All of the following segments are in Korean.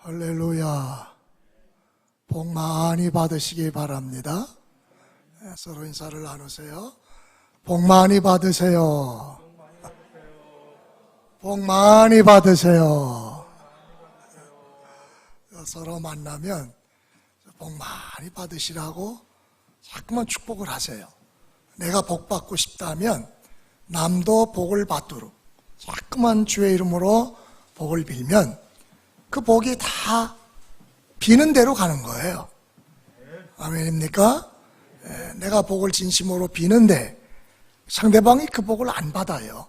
할렐루야. 복 많이 받으시기 바랍니다. 서로 인사를 나누세요. 복 많이 받으세요. 복 많이 받으세요. 서로 만나면 복 많이 받으시라고 자꾸만 축복을 하세요. 내가 복 받고 싶다면 남도 복을 받도록 자꾸만 주의 이름으로 복을 빌면 그 복이 다 비는 대로 가는 거예요. 아멘입니까? 내가 복을 진심으로 비는데 상대방이 그 복을 안 받아요.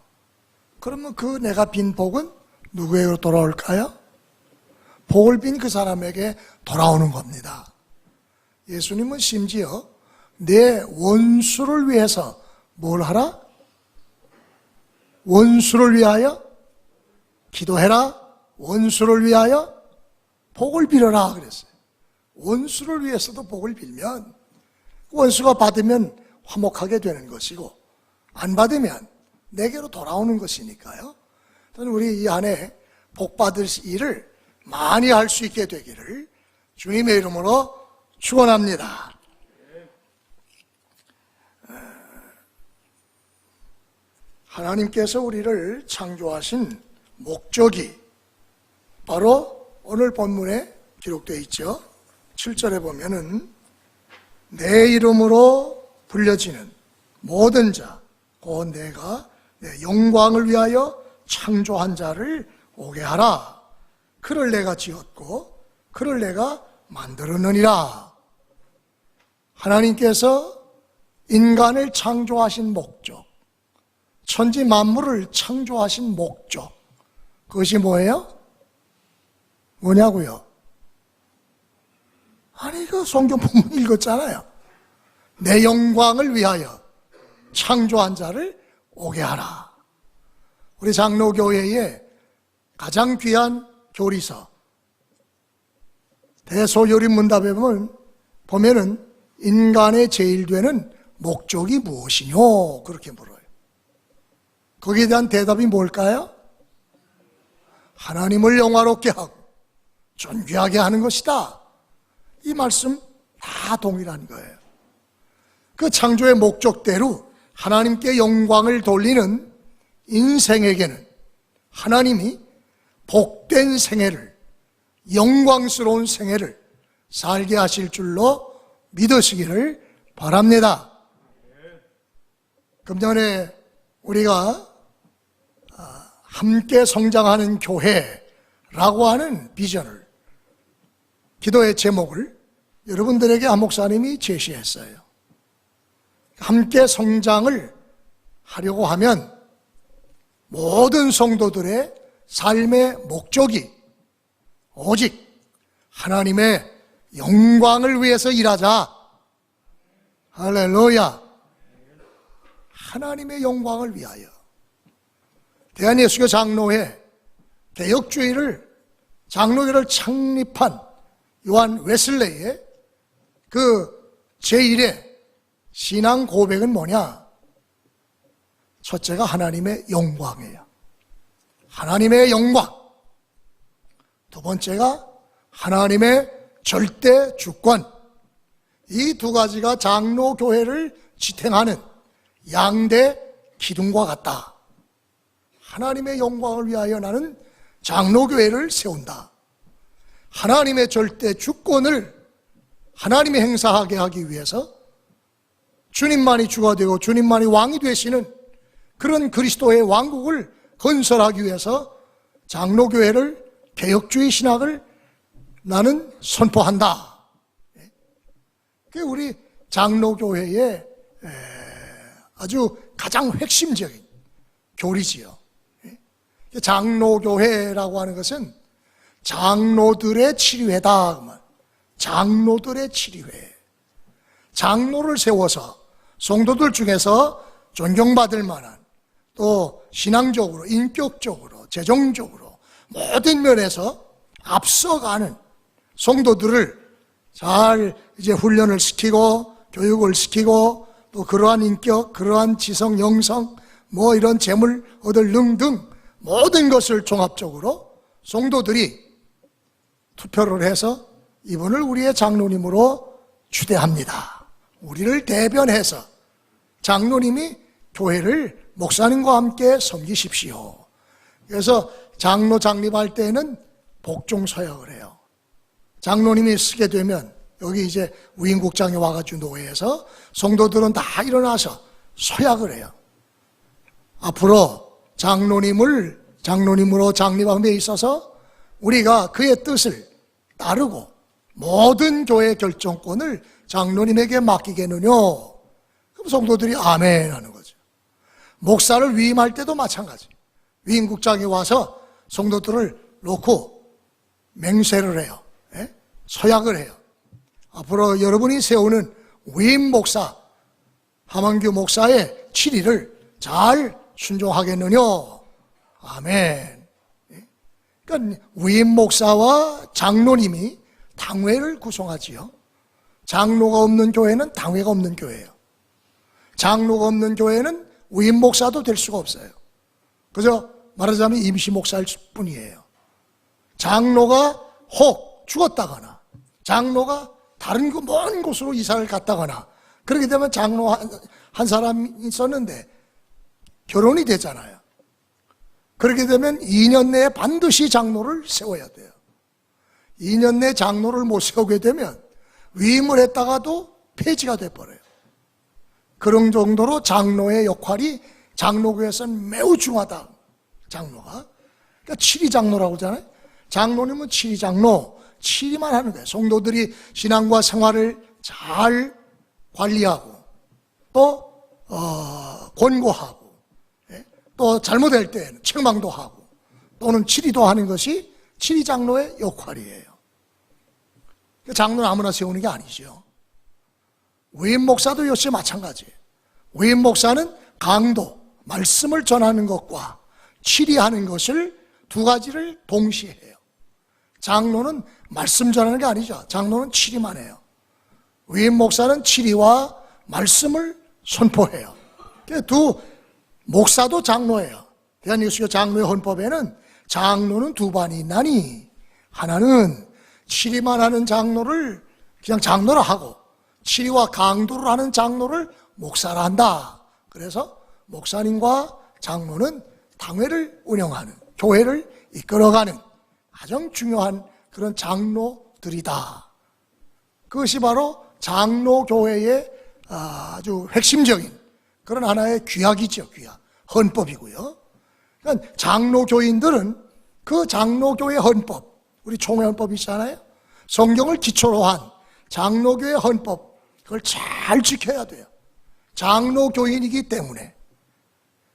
그러면 그 내가 빈 복은 누구에게로 돌아올까요? 복을 빈 그 사람에게 돌아오는 겁니다. 예수님은 심지어 내 원수를 위해서 뭘 하라? 원수를 위하여 기도해라. 원수를 위하여 복을 빌어라 그랬어요. 원수를 위해서도 복을 빌면 원수가 받으면 화목하게 되는 것이고 안 받으면 내게로 돌아오는 것이니까요. 저는 우리 이 안에 복 받을 일을 많이 할 수 있게 되기를 주님의 이름으로 축원합니다. 하나님께서 우리를 창조하신 목적이 바로 오늘 본문에 기록되어 있죠. 7절에 보면은 내 이름으로 불려지는 모든 자, 곧 내가 내 영광을 위하여 창조한 자를 오게 하라. 그를 내가 지었고 그를 내가 만들었느니라. 하나님께서 인간을 창조하신 목적, 천지 만물을 창조하신 목적, 그것이 뭐예요? 뭐냐고요? 아니 그 성경 본문 읽었잖아요. 내 영광을 위하여 창조한 자를 오게 하라. 우리 장로교회의 가장 귀한 교리서 대소요리문답에 보면은 인간의 제일 되는 목적이 무엇이뇨? 그렇게 물어요. 거기에 대한 대답이 뭘까요? 하나님을 영화롭게 하고 존귀하게 하는 것이다. 이 말씀 다 동일한 거예요. 그 창조의 목적대로 하나님께 영광을 돌리는 인생에게는 하나님이 복된 생애를, 영광스러운 생애를 살게 하실 줄로 믿으시기를 바랍니다. 금년에 우리가 함께 성장하는 교회라고 하는 비전을, 기도의 제목을 여러분들에게 한 목사님이 제시했어요. 함께 성장을 하려고 하면 모든 성도들의 삶의 목적이 오직 하나님의 영광을 위해서 일하자. 할렐루야. 하나님의 영광을 위하여. 대한예수교 장로회 개혁주의를 장로회를 창립한 요한 웨슬레이의 그 제1의 신앙 고백은 뭐냐? 첫째가 하나님의 영광이에요. 하나님의 영광. 두 번째가 하나님의 절대 주권. 이 두 가지가 장로교회를 지탱하는 양대 기둥과 같다. 하나님의 영광을 위하여 나는 장로교회를 세운다. 하나님의 절대 주권을 하나님이 행사하게 하기 위해서 주님만이 주가 되고 주님만이 왕이 되시는 그런 그리스도의 왕국을 건설하기 위해서 장로교회를, 개혁주의 신학을 나는 선포한다. 그게 우리 장로교회의 아주 가장 핵심적인 교리지요. 장로교회라고 하는 것은 장로들의 치료회다. 장로들의 치료회. 장로를 세워서 성도들 중에서 존경받을 만한, 또 신앙적으로, 인격적으로, 재정적으로 모든 면에서 앞서가는 성도들을 잘 이제 훈련을 시키고 교육을 시키고 또 그러한 인격, 그러한 지성, 영성, 뭐 이런 재물 얻을 능 등 모든 것을 종합적으로 성도들이 투표를 해서 이분을 우리의 장로님으로 추대합니다. 우리를 대변해서 장로님이 교회를 목사님과 함께 섬기십시오. 그래서 장로 장립할 때는 복종 서약을 해요. 장로님이 쓰게 되면 여기 이제 위임국장이 와가지고 노회에서 성도들은 다 일어나서 서약을 해요. 앞으로 장로님으로 장립함에 있어서 우리가 그의 뜻을 따르고 모든 교회 결정권을 장로님에게 맡기겠느뇨. 그럼 성도들이 아멘 하는 거죠. 목사를 위임할 때도 마찬가지. 위임국장이 와서 성도들을 놓고 맹세를 해요. 예? 서약을 해요. 앞으로 여러분이 세우는 위임 목사, 함안교 목사의 치리를 잘 순종하겠느뇨. 아멘. 그러니까 위임 목사와 장로님이 당회를 구성하지요. 장로가 없는 교회는 당회가 없는 교회예요. 장로가 없는 교회는 위임 목사도 될 수가 없어요. 그저 말하자면 임시 목사일 뿐이에요. 장로가 혹 죽었다거나 장로가 다른 먼 곳으로 이사를 갔다거나 그렇게 되면 장로 한 사람이 있었는데 결혼이 되잖아요. 그렇게 되면 2년 내에 반드시 장로를 세워야 돼요. 2년 내에 장로를 못 세우게 되면 위임을 했다가도 폐지가 돼버려요. 그런 정도로 장로의 역할이 장로교에서는 매우 중요하다. 장로가. 그러니까 칠위장로라고 하잖아요. 장로님은 칠위장로, 칠위만 하는 거예요. 성도들이 신앙과 생활을 잘 관리하고 또 권고하고 또 잘못될 때는 책망도 하고 또는 칠위도 하는 것이 칠위장로의 역할이에요. 장로는 아무나 세우는 게 아니죠. 위임 목사도 역시 마찬가지예요. 위임 목사는 강도, 말씀을 전하는 것과 치리하는 것을 두 가지를 동시에 해요. 장로는 말씀 전하는 게 아니죠. 장로는 치리만 해요. 위임 목사는 치리와 말씀을 선포해요. 두 목사도 장로예요. 대한예수교 장로의 헌법에는 장로는 두 반이 있나니 하나는 치리만 하는 장로를 그냥 장로라 하고 치리와 강도를 하는 장로를 목사라 한다. 그래서 목사님과 장로는 당회를 운영하는, 교회를 이끌어가는 가장 중요한 그런 장로들이다. 그것이 바로 장로교회의 아주 핵심적인 그런 하나의 규약이죠. 규약, 헌법이고요. 그러니까 장로교인들은 그 장로교회 헌법, 우리 총회 헌법이 있잖아요. 성경을 기초로 한 장로교회 헌법, 그걸 잘 지켜야 돼요. 장로교인이기 때문에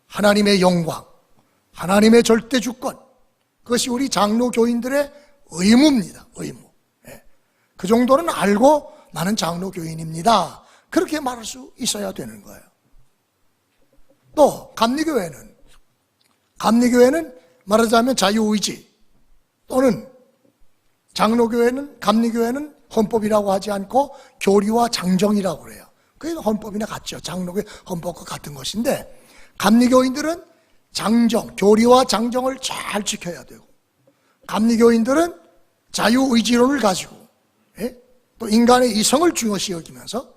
하나님의 영광, 하나님의 절대 주권, 그것이 우리 장로교인들의 의무입니다. 의무. 그 정도는 알고 나는 장로교인입니다. 그렇게 말할 수 있어야 되는 거예요. 또 감리교회는 말하자면 자유의지 또는 장로교회는 감리교회는 헌법이라고 하지 않고 교리와 장정이라고 그래요. 그게 헌법이나 같죠. 장로교회 헌법과 같은 것인데 감리교인들은 장정, 교리와 장정을 잘 지켜야 되고 감리교인들은 자유의지론을 가지고 또 인간의 이성을 중요시 여기면서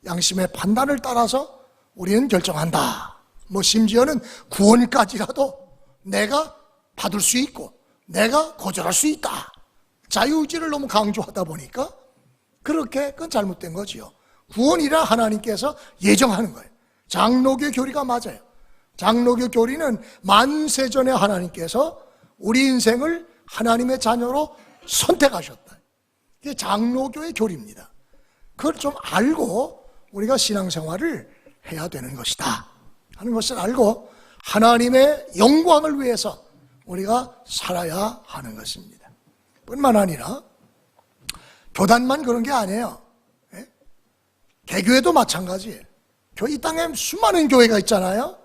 양심의 판단을 따라서 우리는 결정한다. 심지어는 구원까지라도 내가 받을 수 있고 내가 거절할 수 있다. 자유의지를 너무 강조하다 보니까 그렇게 그건 잘못된 거지요. 구원이라 하나님께서 예정하는 거예요. 장로교 교리가 맞아요. 장로교 교리는 만세전에 하나님께서 우리 인생을 하나님의 자녀로 선택하셨다. 이게 장로교의 교리입니다. 그걸 좀 알고 우리가 신앙생활을 해야 되는 것이다 하는 것을 알고 하나님의 영광을 위해서 우리가 살아야 하는 것입니다. 뿐만 아니라 교단만 그런 게 아니에요. 개교회도 마찬가지예요. 이 땅에 수많은 교회가 있잖아요.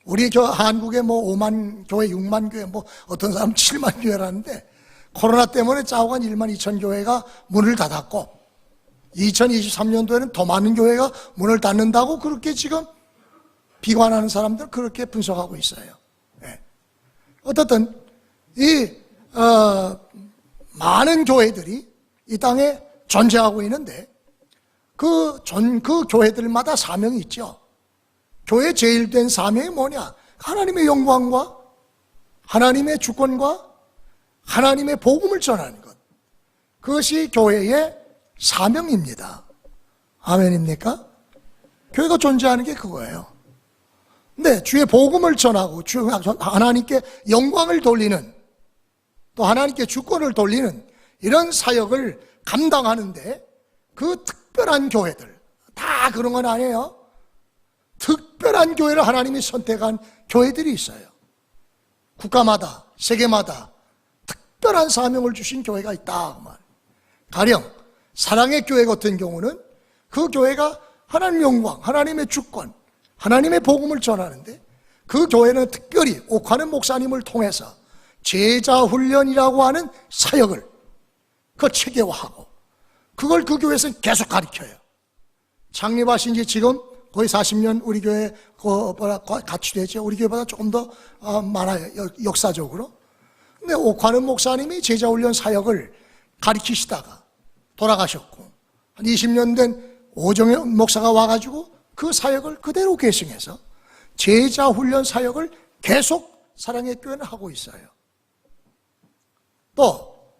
우리 한국에 5만 교회, 6만 교회, 어떤 사람 7만 교회라는데 코로나 때문에 짜오간 1만 2천 교회가 문을 닫았고 2023년도에는 더 많은 교회가 문을 닫는다고 그렇게 지금 비관하는 사람들 그렇게 분석하고 있어요. 어떻든 많은 교회들이 이 땅에 존재하고 있는데 그 교회들마다 사명이 있죠. 교회 제일 된 사명이 뭐냐? 하나님의 영광과 하나님의 주권과 하나님의 복음을 전하는 것. 그것이 교회의 사명입니다. 아멘입니까? 교회가 존재하는 게 그거예요. 근데 주의 복음을 전하고 하나님께 영광을 돌리는, 또 하나님께 주권을 돌리는 이런 사역을 감당하는데 그 특별한 교회들, 다 그런 건 아니에요. 특별한 교회를 하나님이 선택한 교회들이 있어요. 국가마다, 세계마다 특별한 사명을 주신 교회가 있다. 가령 사랑의 교회 같은 경우는 그 교회가 하나님의 영광, 하나님의 주권, 하나님의 복음을 전하는데 그 교회는 특별히 옥하는 목사님을 통해서 제자훈련이라고 하는 사역을 체계화하고 그걸 그 교회에서는 계속 가르쳐요. 창립하신 지 지금 거의 40년 우리 교회 같이 되죠. 우리 교회보다 조금 더 많아요, 역사적으로. 근데 옥하는 목사님이 제자훈련 사역을 가르치시다가 돌아가셨고 한 20년 된 오정현 목사가 와가지고 그 사역을 그대로 계승해서 제자훈련 사역을 계속 사랑의 교회는 하고 있어요. 또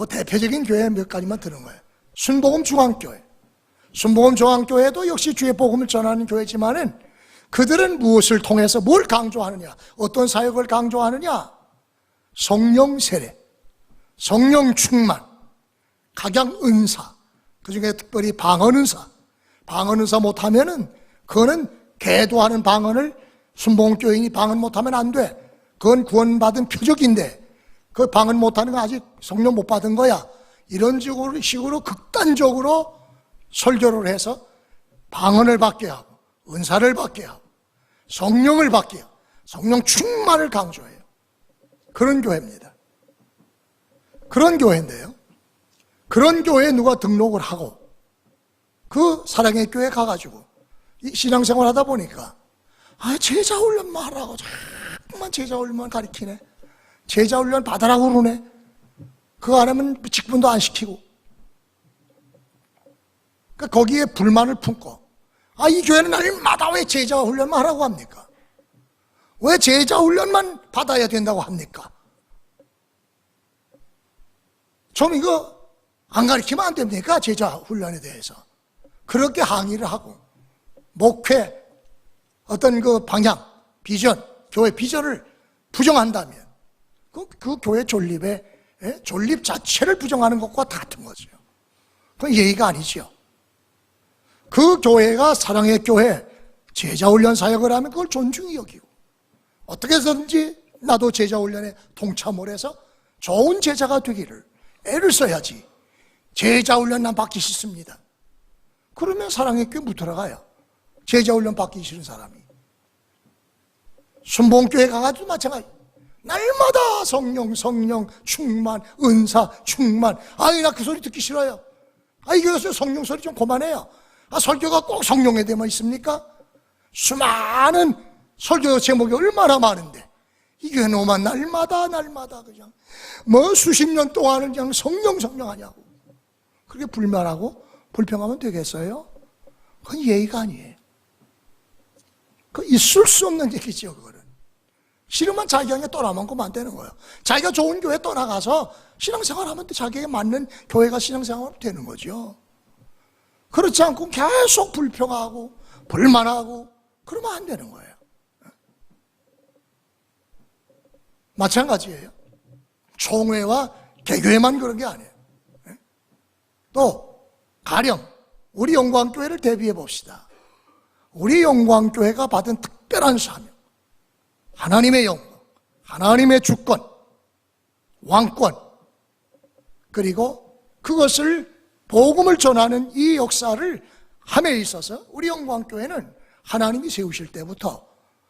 대표적인 교회 몇 가지만 드는 거예요. 순복음 중앙교회. 순복음 중앙교회도 역시 주의 복음을 전하는 교회지만은 그들은 무엇을 통해서 뭘 강조하느냐? 어떤 사역을 강조하느냐? 성령 세례, 성령 충만, 각양 은사, 그 중에 특별히 방언 은사. 방언 은사 못하면은 그거는 계도하는 방언을 순복음교인이 방언 못하면 안 돼. 그건 구원받은 표적인데 그 방언 못하는 거 아직 성령 못 받은 거야. 이런 식으로 극단적으로 설교를 해서 방언을 받게 하고 은사를 받게 하고 성령을 받게 하고 성령 충만을 강조해요. 그런 교회입니다. 그런 교회인데요, 그런 교회에 누가 등록을 하고 그 사랑의 교회 가가지고 신앙생활 하다 보니까 제자훈련만 하라고 자꾸만 제자훈련만 가르치네. 제자훈련 받으라고 그러네. 그거 안 하면 직분도 안 시키고. 그러니까 거기에 불만을 품고 이 교회는 날마다 왜 제자훈련만 하라고 합니까? 왜 제자훈련만 받아야 된다고 합니까? 좀 이거 안 가르치면 안 됩니까? 제자훈련에 대해서. 그렇게 항의를 하고 목회 어떤 그 방향, 비전, 교회 비전을 부정한다면 그 교회 존립 자체를 부정하는 것과 같은 거죠. 그건 예의가 아니죠. 그 교회가 사랑의 교회 제자훈련 사역을 하면 그걸 존중히 여기고 어떻게 해서든지 나도 제자훈련에 동참을 해서 좋은 제자가 되기를 애를 써야지. 제자훈련 난 받기 싫습니다. 그러면 사랑의 교회 못 들어가요. 제자훈련 받기 싫은 사람이. 순복음교회 가가지고 마찬가지. 날마다 성령 충만, 은사 충만. 나 그 소리 듣기 싫어요. 이 교회에서 성령 소리 좀 그만해요. 설교가 꼭 성령에 대해만 있습니까? 수많은 설교 제목이 얼마나 많은데 이 교회는 오만 날마다 그냥 수십 년 동안은 그냥 성령 하냐고. 그렇게 불만하고 불평하면 되겠어요? 그건 예의가 아니에요. 그 있을 수 없는 얘기죠. 그거는 싫으면 자기 교회 떠나면 안 되는 거예요. 자기가 좋은 교회 떠나가서 신앙생활하면 자기에게 맞는 교회가 신앙생활 되는 거죠. 그렇지 않고 계속 불평하고 불만하고 그러면 안 되는 거예요. 마찬가지예요. 총회와 개교회만 그런 게 아니에요. 또 가령 우리 영광교회를 대비해 봅시다. 우리 영광교회가 받은 특별한 사명, 하나님의 영광, 하나님의 주권, 왕권, 그리고 그것을 복음을 전하는 이 역사를 함에 있어서 우리 영광교회는 하나님이 세우실 때부터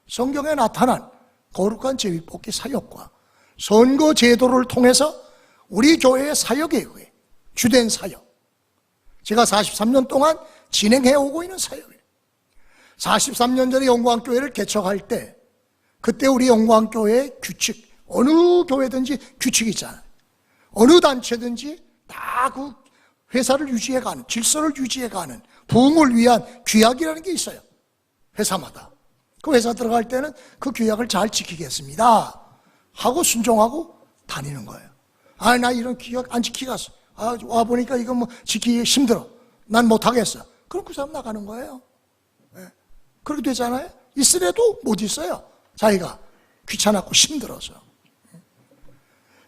성경에 나타난 거룩한 제비뽑기 사역과 선거 제도를 통해서 우리 교회의 사역에 의해 주된 사역, 제가 43년 동안 진행해 오고 있는 사역이에요. 43년 전에 영광교회를 개척할 때 그때 우리 영광교회의 규칙, 어느 교회든지 규칙이 있잖아요. 어느 단체든지 다 그 회사를 유지해가는, 질서를 유지해가는 부흥을 위한 규약이라는 게 있어요. 회사마다. 그 회사 들어갈 때는 그 규약을 잘 지키겠습니다 하고 순종하고 다니는 거예요. 아, 나 이런 규약 안 지키겠어. 아, 와보니까 이거 뭐 지키기 힘들어. 난 못하겠어. 그럼 그 사람 나가는 거예요. 네. 그렇게 되잖아요. 있으래도 못 있어요. 자기가 귀찮았고 힘들어서.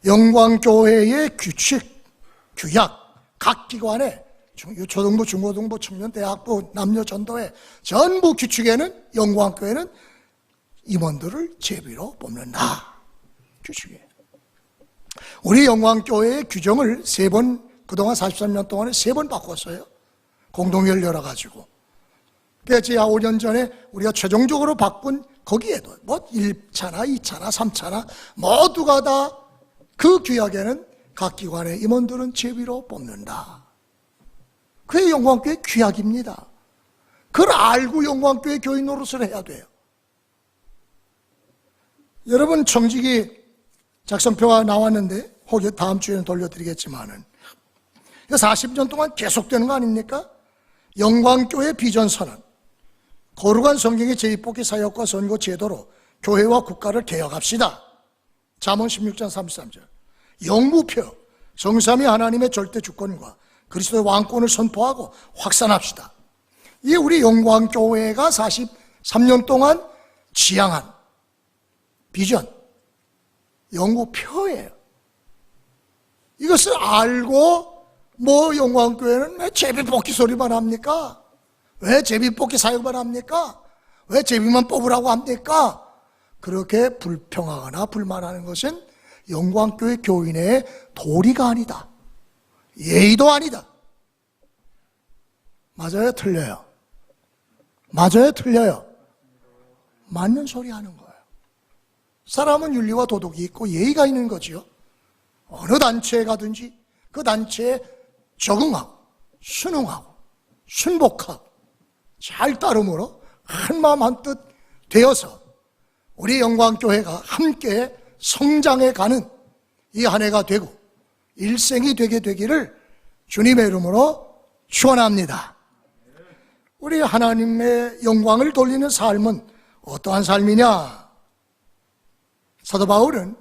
영광교회의 규칙, 규약, 각 기관에 초등부, 중고등부, 청년대학부, 남녀전도회 전부 규칙에는 영광교회는 임원들을 제비로 뽑는다. 규칙이에요. 우리 영광교회의 규정을 그동안 43년 동안에 3번 바꿨어요. 공동회를 열어가지고. 그래서 5년 전에 우리가 최종적으로 바꾼 거기에도 1차나 2차나 3차나 모두가 다 그 규약에는 각 기관의 임원들은 제비로 뽑는다. 그게 영광교회 규약입니다. 그걸 알고 영광교회 교인 노릇을 해야 돼요. 여러분 청지기 작성표가 나왔는데 혹시 다음 주에는 돌려드리겠지만은 40년 동안 계속되는 거 아닙니까? 영광교회 비전선언, 거룩한 성경의 제2복귀 사역과 선거 제도로 교회와 국가를 개혁합시다. 잠언 16장 33절. 영무표, 성삼위 하나님의 절대 주권과 그리스도의 왕권을 선포하고 확산합시다. 이게 우리 영광교회가 43년 동안 지향한 비전, 영무표예요. 이것을 알고 영광교회는 왜 제비뽑기 소리만 합니까? 왜 제비뽑기 사역만 합니까? 왜 제비만 뽑으라고 합니까? 그렇게 불평하거나 불만하는 것은 영광교회 교인의 도리가 아니다. 예의도 아니다. 맞아요? 틀려요? 맞아요? 틀려요? 맞는 소리 하는 거예요. 사람은 윤리와 도덕이 있고 예의가 있는 거지요. 어느 단체에 가든지 그 단체에 적응하고 순응하고 순복하고 잘 따름으로 한마음 한뜻 되어서 우리 영광교회가 함께 성장해 가는 이 한 해가 되고 일생이 되게 되기를 주님의 이름으로 축원합니다. 우리 하나님의 영광을 돌리는 삶은 어떠한 삶이냐? 사도 바울은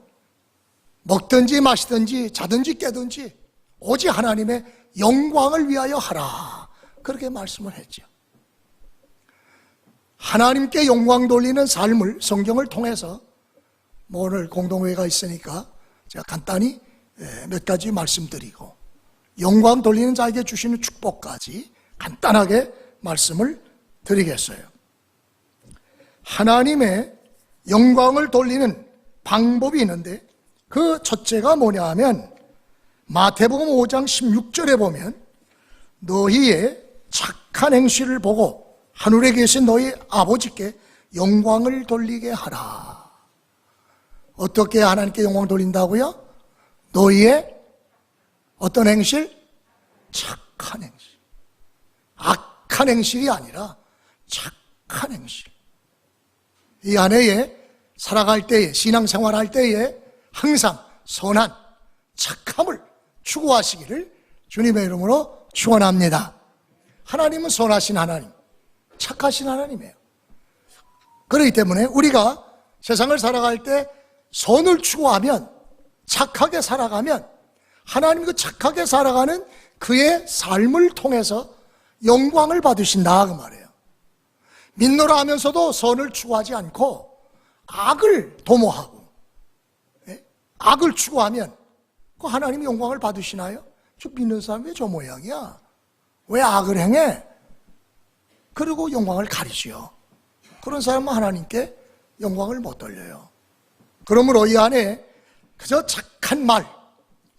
먹든지 마시든지 자든지 깨든지 오직 하나님의 영광을 위하여 하라, 그렇게 말씀을 했죠. 하나님께 영광 돌리는 삶을 성경을 통해서 오늘 공동회가 있으니까 제가 간단히 몇 가지 말씀드리고 영광 돌리는 자에게 주시는 축복까지 간단하게 말씀을 드리겠어요. 하나님의 영광을 돌리는 방법이 있는데 그 첫째가 뭐냐 하면 마태복음 5장 16절에 보면 너희의 착한 행실을 보고 하늘에 계신 너희 아버지께 영광을 돌리게 하라. 어떻게 하나님께 영광 돌린다고요? 너희의 어떤 행실? 착한 행실. 악한 행실이 아니라 착한 행실. 이 안에 살아갈 때에, 신앙생활할 때에 항상 선한 착함을 추구하시기를 주님의 이름으로 축원합니다. 하나님은 선하신 하나님, 착하신 하나님이에요. 그렇기 때문에 우리가 세상을 살아갈 때 선을 추구하면, 착하게 살아가면 하나님 그 착하게 살아가는 그의 삶을 통해서 영광을 받으신다 그 말이에요. 믿노라 하면서도 선을 추구하지 않고 악을 도모하고 악을 추구하면 그 하나님이 영광을 받으시나요? 저 믿는 사람이 왜 저 모양이야? 왜 악을 행해? 그리고 영광을 가리지요. 그런 사람은 하나님께 영광을 못 돌려요. 그러므로 이 안에 그저 착한 말,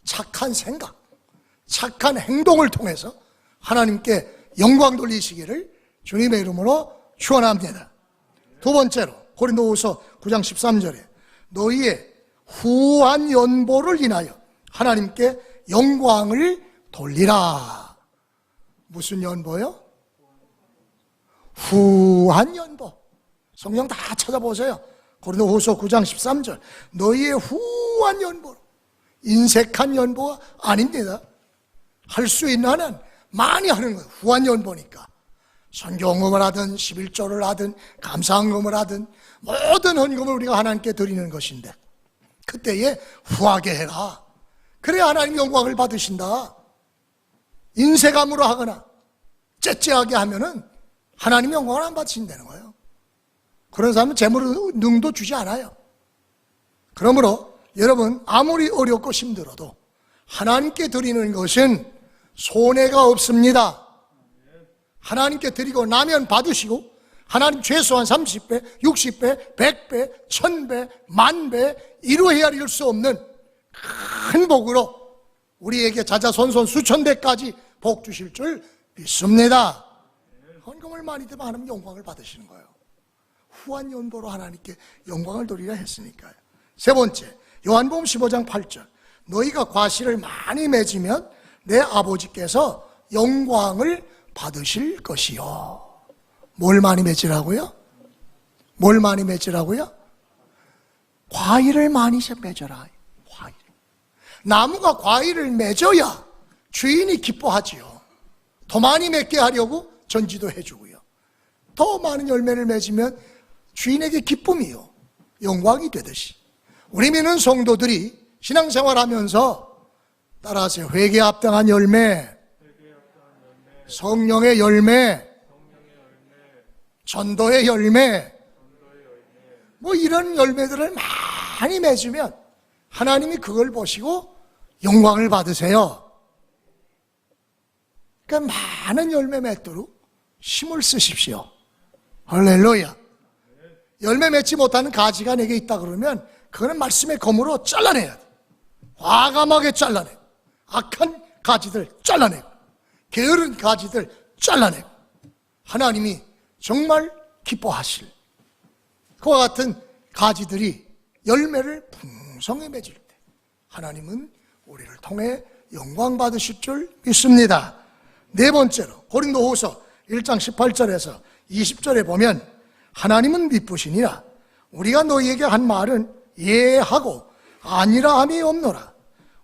착한 생각, 착한 행동을 통해서 하나님께 영광 돌리시기를 주님의 이름으로 축원합니다. 두 번째로 고린도후서 9장 13절에 너희의 후한 연보를 인하여 하나님께 영광을 돌리라. 무슨 연보요? 후한 연보. 성경 다 찾아보세요. 고린도후서 9장 13절 너희의 후한 연보로, 인색한 연보가 아닙니다. 할 수 있는 한은 많이 하는 거예요. 후한 연보니까. 선교헌금을 하든 11조를 하든 감사헌금을 하든 모든 헌금을 우리가 하나님께 드리는 것인데 그때에 후하게 해라. 그래야 하나님 영광을 받으신다. 인색함으로 하거나 째째하게 하면은 하나님 영광을 안 받으신다는 거예요. 그런 사람은 재물을 능도 주지 않아요. 그러므로 여러분 아무리 어렵고 힘들어도 하나님께 드리는 것은 손해가 없습니다. 하나님께 드리고 나면 받으시고 하나님 최소한 30배, 60배, 100배, 1000배, 10,000배 이루 헤아릴 수 없는 큰 복으로 우리에게 자자손손 수천 배까지 복 주실 줄 믿습니다. 헌금을 많이 되면 하나님 영광을 받으시는 거예요. 후한 연보로 하나님께 영광을 돌리라 했으니까요. 세 번째, 요한복음 15장 8절. 너희가 과실을 많이 맺으면 내 아버지께서 영광을 받으실 것이요. 뭘 많이 맺으라고요? 뭘 많이 맺으라고요? 과일을 많이 맺어라. 과일. 나무가 과일을 맺어야 주인이 기뻐하지요. 더 많이 맺게 하려고 전지도 해주고요. 더 많은 열매를 맺으면 주인에게 기쁨이요, 영광이 되듯이 우리 믿는 성도들이 신앙생활하면서 따라하세요. 회개에 합당한 열매, 성령의 열매, 전도의 열매, 뭐 이런 열매들을 많이 맺으면 하나님이 그걸 보시고 영광을 받으세요. 그러니까 많은 열매 맺도록 힘을 쓰십시오. 할렐루야. 열매 맺지 못하는 가지가 내게 있다 그러면 그거는 말씀의 검으로 잘라내야 돼. 과감하게 잘라내고 악한 가지들 잘라내고 게으른 가지들 잘라내고 하나님이 정말 기뻐하실 그와 같은 가지들이 열매를 풍성히 맺을 때 하나님은 우리를 통해 영광 받으실 줄 믿습니다. 네 번째로 고린도후서 1장 18절에서 20절에 보면 하나님은 미쁘시니라 우리가 너희에게 한 말은 예하고 아니라 함이 없노라.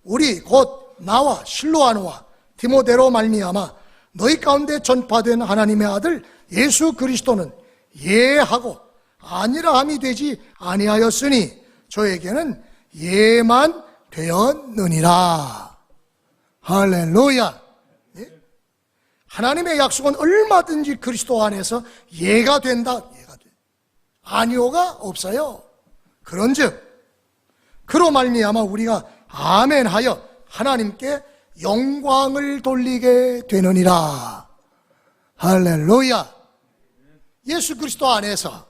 우리 곧 나와 실로아노와 디모데로 말미암아 너희 가운데 전파된 하나님의 아들 예수 그리스도는 예하고 아니라 함이 되지 아니하였으니 저에게는 예만 되었느니라. 할렐루야. 예? 하나님의 약속은 얼마든지 그리스도 안에서 예가 된다. 예가 돼. 아니오가 없어요. 그런즉 그로 말미암아 우리가 아멘하여 하나님께 영광을 돌리게 되느니라. 할렐루야. 예수 그리스도 안에서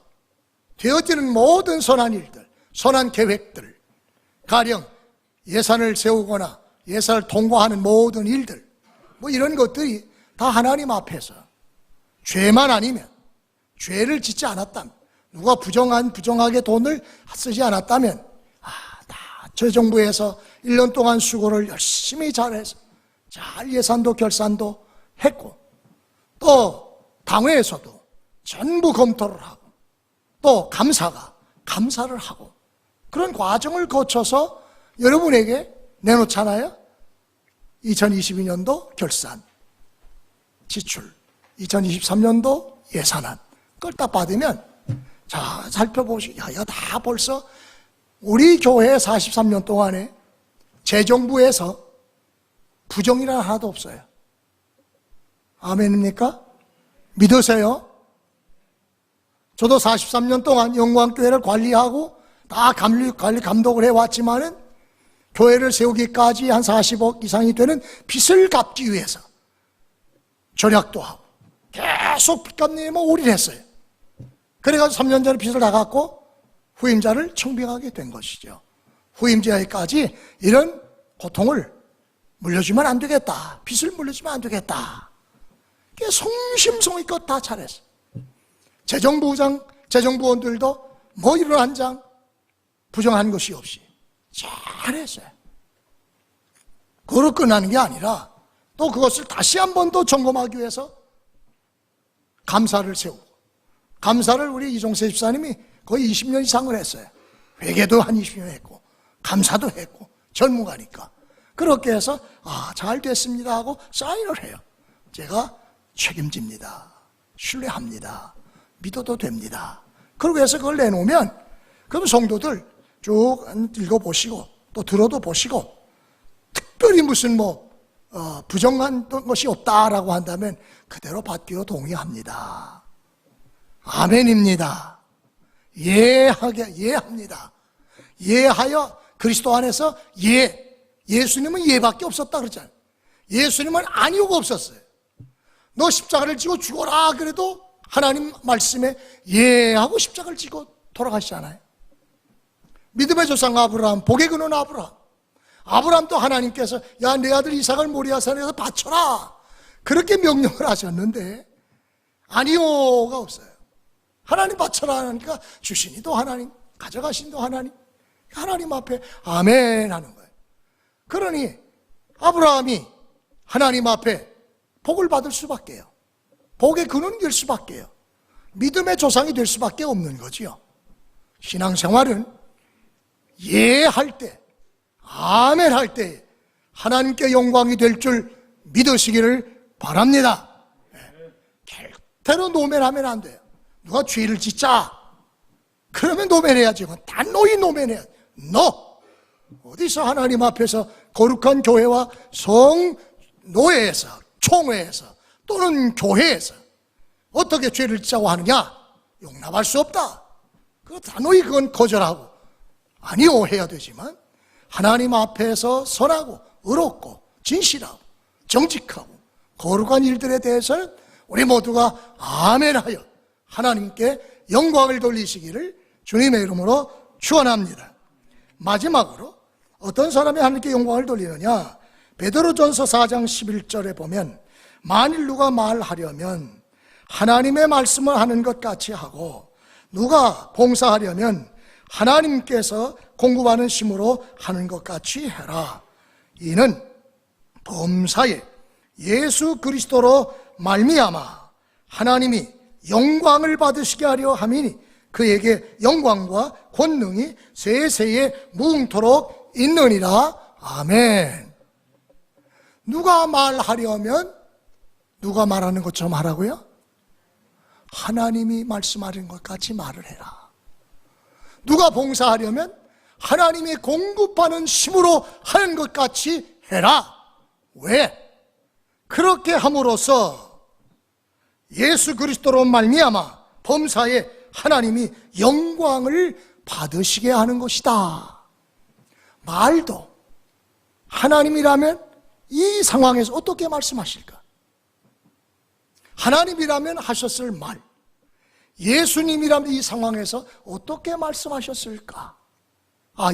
되어지는 모든 선한 일들, 선한 계획들, 가령 예산을 세우거나 예산을 통과하는 모든 일들, 뭐 이런 것들이 다 하나님 앞에서 죄만 아니면, 죄를 짓지 않았다면, 누가 부정하게 돈을 쓰지 않았다면 다 저 정부에서 1년 동안 수고를 열심히 잘해서 잘 예산도 결산도 했고 또 당회에서도 전부 검토를 하고 또 감사가 감사를 하고 그런 과정을 거쳐서 여러분에게 내놓잖아요. 2022년도 결산, 지출, 2023년도 예산안 그걸 딱 받으면 자 살펴보시고 야 이거 다 벌써 우리 교회 43년 동안에 재정부에서 부정이란 하나도 없어요. 아멘입니까? 믿으세요? 저도 43년 동안 영광교회를 관리하고 다 관리 감독을 해왔지만은 교회를 세우기까지 한 40억 이상이 되는 빚을 갚기 위해서 절약도 하고 계속 빚 갚는 일에 올인했어요. 그래가지고 3년 전에 빚을 다 갚고 후임자를 청빙하게 된 것이죠. 후임자에까지 이런 고통을 물려주면 안 되겠다. 빚을 물려주면 안 되겠다. 성심성의껏 다 잘했어. 재정부장, 재정부원들도 뭐 이런 한 장 부정한 것이 없이 잘했어요. 그걸로 끝나는 게 아니라 또 그것을 다시 한 번 더 점검하기 위해서 감사를 세우고 감사를 우리 이종세 집사님이 거의 20년 이상을 했어요. 회개도 한 20년 했고 감사도 했고 전문가니까. 그렇게 해서 잘 됐습니다 하고 사인을 해요. 제가 책임집니다. 신뢰합니다. 믿어도 됩니다. 그러고 해서 그걸 내놓으면 그럼 성도들 쭉 읽어보시고 또 들어도 보시고 특별히 무슨 부정한 것이 없다라고 한다면 그대로 받기로 동의합니다. 아멘입니다. 예합니다. 예하여 그리스도 안에서 예수님은 예밖에 없었다 그러잖아요. 예수님은 아니오가 없었어요. 너 십자가를 지고 죽어라 그래도 하나님 말씀에 예하고 십자가를 지고 돌아가시잖아요. 믿음의 조상 아브라함, 복의 근원 아브라함도 하나님께서 야 내 아들 이삭을 모리아 산에서 바쳐라 그렇게 명령을 하셨는데 아니오가 없어요. 하나님 바쳐라 하니까 주시니도 하나님, 가져가신도 하나님 앞에 아멘 하는 거예요. 그러니 아브라함이 하나님 앞에 복을 받을 수밖에요. 복의 근원이 될 수밖에요. 믿음의 조상이 될 수밖에 없는 거지요. 신앙생활은 예할 때, 아멘 할 때 하나님께 영광이 될 줄 믿으시기를 바랍니다. 절대로 노면하면 안 돼요. 누가 죄를 짓자 그러면 노면해야지. 단호히 노면해야 돼. 어디서 하나님 앞에서 거룩한 교회와 성노회에서, 총회에서 또는 교회에서 어떻게 죄를 짓자고 하느냐? 용납할 수 없다. 단호히 그건 거절하고 아니요 해야 되지만 하나님 앞에서 선하고 의롭고 진실하고 정직하고 거룩한 일들에 대해서는 우리 모두가 아멘하여 하나님께 영광을 돌리시기를 주님의 이름으로 축원합니다. 마지막으로 어떤 사람이 하나님께 영광을 돌리느냐? 베드로전서 4장 11절에 보면 만일 누가 말하려면 하나님의 말씀을 하는 것 같이 하고 누가 봉사하려면 하나님께서 공급하는 힘으로 하는 것 같이 해라. 이는 범사에 예수 그리스도로 말미암아 하나님이 영광을 받으시게 하려 함이니 그에게 영광과 권능이 세세에 무궁토록 있느니라. 아멘. 누가 말하려면 누가 말하는 것처럼 하라고요? 하나님이 말씀하는 것 같이 말을 해라. 누가 봉사하려면 하나님이 공급하는 힘으로 하는 것 같이 해라. 왜? 그렇게 함으로써 예수 그리스도로 말미암아 범사에 하나님이 영광을 받으시게 하는 것이다. 말도 하나님이라면 이 상황에서 어떻게 말씀하실까? 하나님이라면 하셨을 말, 예수님이라면 이 상황에서 어떻게 말씀하셨을까?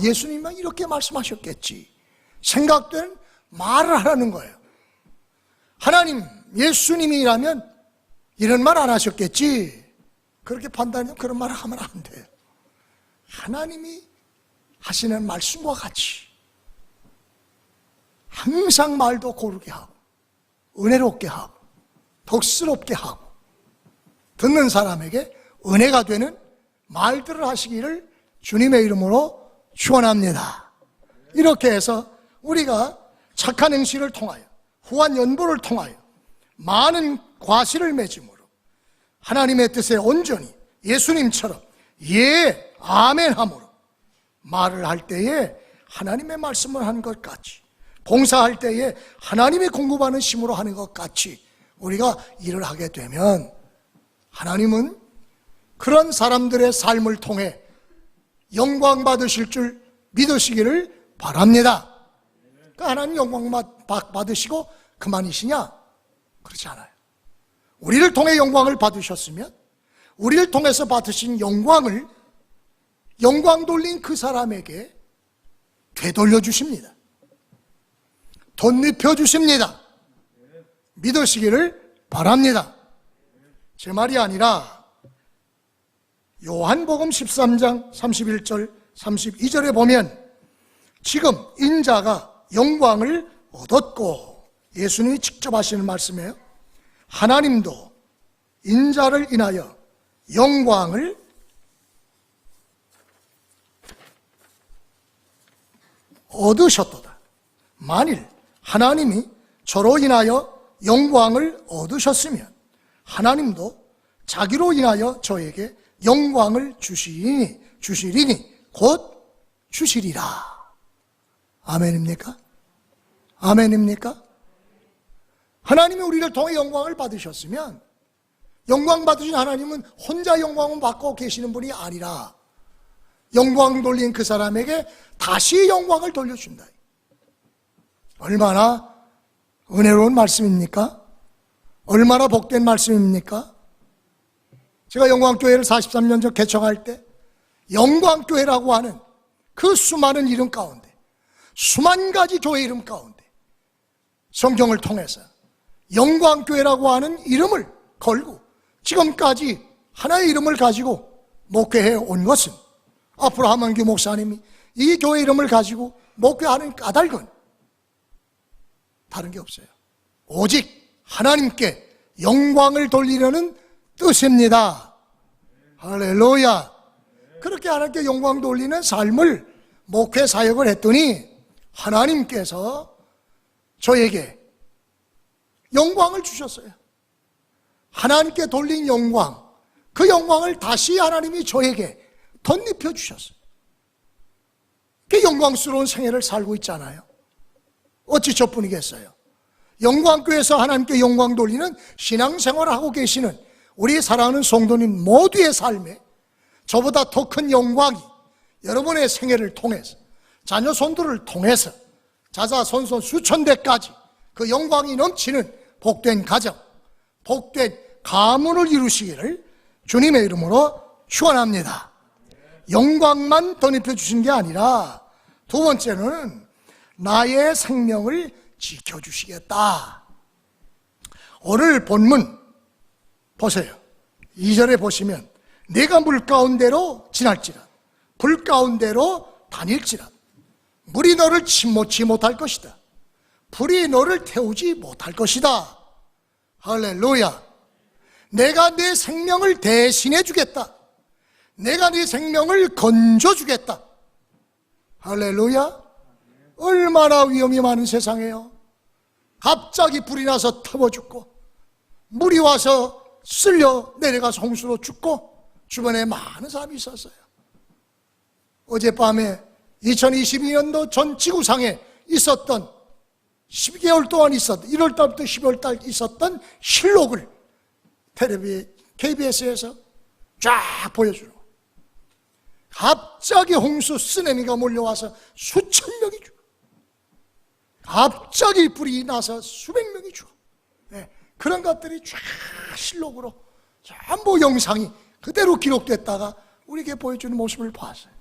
예수님은 이렇게 말씀하셨겠지. 생각된 말을 하라는 거예요. 하나님, 예수님이라면 이런 말 안 하셨겠지. 그렇게 판단하면 그런 말을 하면 안 돼요. 하나님이 하시는 말씀과 같이 항상 말도 고르게 하고 은혜롭게 하고 덕스럽게 하고 듣는 사람에게 은혜가 되는 말들을 하시기를 주님의 이름으로 축원합니다. 이렇게 해서 우리가 착한 행실을 통하여 후한 연보를 통하여 많은 과실을 맺음으로 하나님의 뜻에 온전히 예수님처럼 예, 아멘 함으로 말을 할 때에 하나님의 말씀을 하는 것 같이 봉사할 때에 하나님이 공급하는 힘으로 하는 것 같이 우리가 일을 하게 되면 하나님은 그런 사람들의 삶을 통해 영광 받으실 줄 믿으시기를 바랍니다. 그러니까 하나님 영광 받으시고 그만이시냐? 그렇지 않아요. 우리를 통해 영광을 받으셨으면 우리를 통해서 받으신 영광을 영광 돌린 그 사람에게 되돌려 주십니다. 덧입혀 주십니다. 믿으시기를 바랍니다. 제 말이 아니라 요한복음 13장 31절 32절에 보면 지금 인자가 영광을 얻었고 예수님이 직접 하시는 말씀이에요. 하나님도 인자를 인하여 영광을 얻으셨도다. 만일 하나님이 저로 인하여 영광을 얻으셨으면 하나님도 자기로 인하여 저에게 영광을 주시리니 곧 주시리라. 아멘입니까? 아멘입니까? 하나님이 우리를 통해 영광을 받으셨으면 영광 받으신 하나님은 혼자 영광을 받고 계시는 분이 아니라 영광 돌린 그 사람에게 다시 영광을 돌려준다. 얼마나 은혜로운 말씀입니까? 얼마나 복된 말씀입니까? 제가 영광교회를 43년 전 개척할 때 영광교회라고 하는 그 수많은 이름 가운데, 수만 가지 교회 이름 가운데 성경을 통해서 영광교회라고 하는 이름을 걸고 지금까지 하나의 이름을 가지고 목회해 온 것은 앞으로 하만규 목사님이 이 교회 이름을 가지고 목회하는 까닭은 다른 게 없어요. 오직 하나님께 영광을 돌리려는 뜻입니다. 할렐루야. 그렇게 하나님께 영광 돌리는 삶을 목회 사역을 했더니 하나님께서 저에게 영광을 주셨어요. 하나님께 돌린 영광, 그 영광을 다시 하나님이 저에게 덧입혀 주셨어요. 그 영광스러운 생애를 살고 있잖아요. 어찌 저뿐이겠어요? 영광교회에서 하나님께 영광 돌리는 신앙생활을 하고 계시는 우리 사랑하는 성도님 모두의 삶에 저보다 더 큰 영광이 여러분의 생애를 통해서, 자녀 손들을 통해서 자자손손 수천 대까지 그 영광이 넘치는 복된 가정, 복된 가문을 이루시기를 주님의 이름으로 축원합니다. 영광만 덧입혀 주신 게 아니라 두 번째는 나의 생명을 지켜주시겠다. 오늘 본문 보세요. 2절에 보시면 내가 물 가운데로 지날지라 불 가운데로 다닐지라 물이 너를 침몰치 못할 것이다. 불이 너를 태우지 못할 것이다. 할렐루야. 내가 네 생명을 대신해 주겠다. 내가 네 생명을 건져 주겠다. 할렐루야. 얼마나 위험이 많은 세상이에요. 갑자기 불이 나서 터져 죽고 물이 와서 쓸려 내려가서 홍수로 죽고 주변에 많은 사람이 있었어요. 어젯밤에 2022년도 전 지구상에 있었던 12개월 동안 있었던 1월달부터 12월달 있었던 실록을 텔레비 KBS에서 쫙 보여주는 거예요. 갑자기 홍수 쓰나미가 몰려와서 수천 명이 죽어. 갑자기 불이 나서 수백 명이 죽어. 네, 그런 것들이 쫙 실록으로 전부 영상이 그대로 기록됐다가 우리에게 보여주는 모습을 봤어요.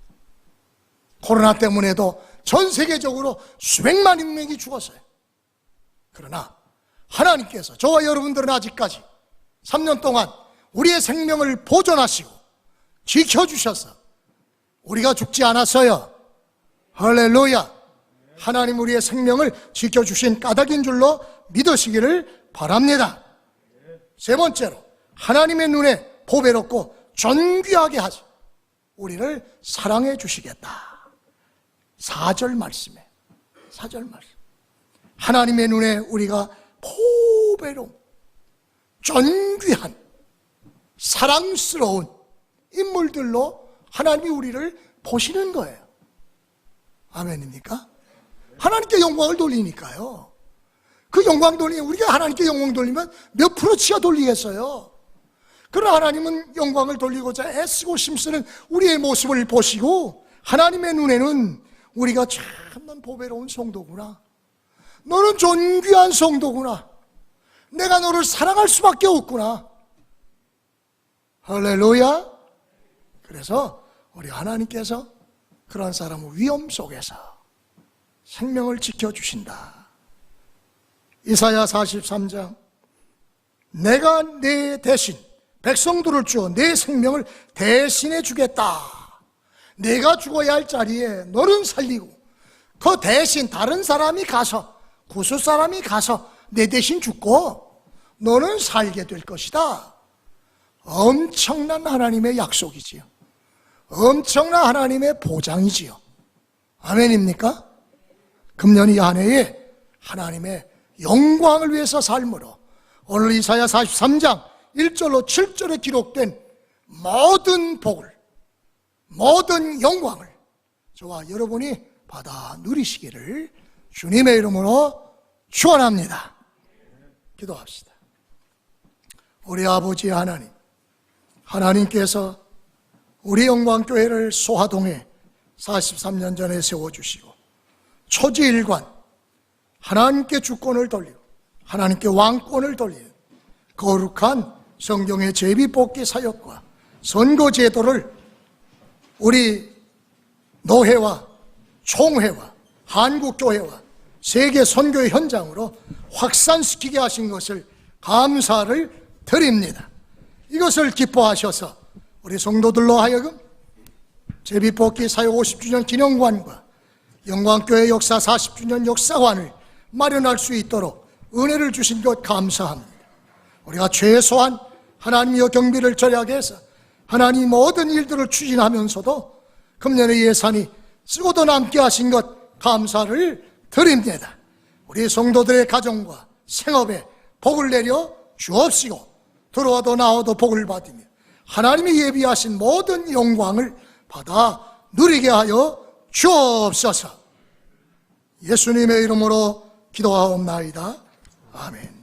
코로나 때문에도 전 세계적으로 수백만 명이 죽었어요. 그러나 하나님께서 저와 여러분들은 아직까지 3년 동안 우리의 생명을 보존하시고 지켜주셔서 우리가 죽지 않았어요. 할렐루야. 하나님 우리의 생명을 지켜주신 까닭인 줄로 믿으시기를 바랍니다. 세 번째로 하나님의 눈에 보배롭고 존귀하게 하시 우리를 사랑해 주시겠다. 4절 말씀에 4절 말씀. 하나님의 눈에 우리가 보배로운 존귀한 사랑스러운 인물들로 하나님이 우리를 보시는 거예요. 아멘입니까? 하나님께 영광을 돌리니까요. 그 영광 돌리면 우리가 하나님께 영광 돌리면 몇 프로치가 돌리겠어요. 그러나 하나님은 영광을 돌리고자 애쓰고 힘쓰는 우리의 모습을 보시고 하나님의 눈에는 우리가 참난 보배로운 성도구나. 너는 존귀한 성도구나. 내가 너를 사랑할 수밖에 없구나. 할렐루야. 그래서 우리 하나님께서 그런 사람의 위험 속에서 생명을 지켜주신다. 이사야 43장 내가 내 대신 백성들을 주어 내 생명을 대신해 주겠다. 내가 죽어야 할 자리에 너는 살리고 그 대신 다른 사람이 가서 구수 사람이 가서 내 대신 죽고 너는 살게 될 것이다. 엄청난 하나님의 약속이지요. 엄청난 하나님의 보장이지요. 아멘입니까? 금년 이 한 해에 하나님의 영광을 위해서 삶으로 오늘 이사야 43장 1절로 7절에 기록된 모든 복을, 모든 영광을 저와 여러분이 받아 누리시기를 주님의 이름으로 축원합니다. 기도합시다. 우리 아버지 하나님, 하나님께서 우리 영광교회를 소화동에 43년 전에 세워주시고 초지일관 하나님께 주권을 돌리고 하나님께 왕권을 돌리는 거룩한 성경의 제비뽑기 사역과 선거제도를 우리 노회와 총회와 한국교회와 세계 선교의 현장으로 확산시키게 하신 것을 감사를 드립니다. 이것을 기뻐하셔서 우리 성도들로 하여금 제비뽑기 사역 50주년 기념관과 영광교회 역사 40주년 역사관을 마련할 수 있도록 은혜를 주신 것 감사합니다. 우리가 최소한 하나님의 경비를 절약해서 하나님 모든 일들을 추진하면서도 금년의 예산이 쓰고도 남게 하신 것 감사를 드립니다. 우리 성도들의 가정과 생업에 복을 내려 주옵시고 들어와도 나와도 복을 받으며 하나님이 예비하신 모든 영광을 받아 누리게 하여 주옵소서. 예수님의 이름으로 기도하옵나이다. 아멘.